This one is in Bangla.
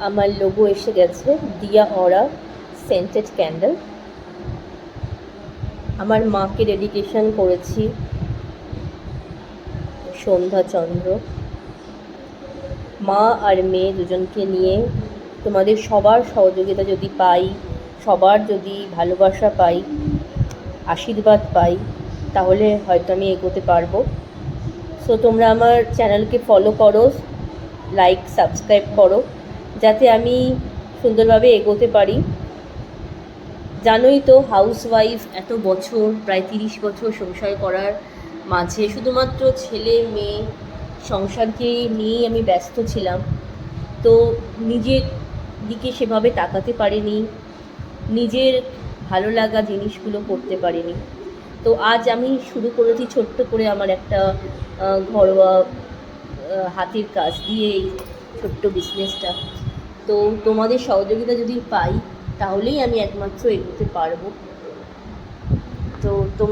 আমার লোগো এসে গেছে, দিয়া অরা সেন্টেড ক্যান্ডেল। আমার মাকে ডেডিকেশন করেছি, সন্ধ্যা চন্দ্র। মা আর মেয়ে দুজনকে নিয়ে তোমাদের সবার সহযোগিতা যদি পাই, সবার যদি ভালোবাসা পাই, আশীর্বাদ পাই, তাহলে হয়তো আমি এগোতে পারবো। সো তোমরা আমার চ্যানেলকে ফলো করো, লাইক সাবস্ক্রাইব করো, যাতে আমি সুন্দরভাবে এগোতে পারি। জানোই তো, হাউসওয়াইফ এত বছর, প্রায় 30 বছর সংসার করার মাঝে শুধুমাত্র ছেলে মেয়ে সংসারকে নিয়েই আমি ব্যস্ত ছিলাম। তো নিজের দিকে সেভাবে তাকাতে পারিনি, নিজের ভালো লাগা জিনিসগুলো করতে পারিনি। তো আজ আমি শুরু করেছি ছোট্ট করে আমার একটা ঘরোয়া হাতের কাজ দিয়ে এই ছোট্ট বিজনেসটা। তো তোমাদের সহযোগিতা যদি পাই, তাহলেই আমি একমাত্র এগোতে পারবো। তো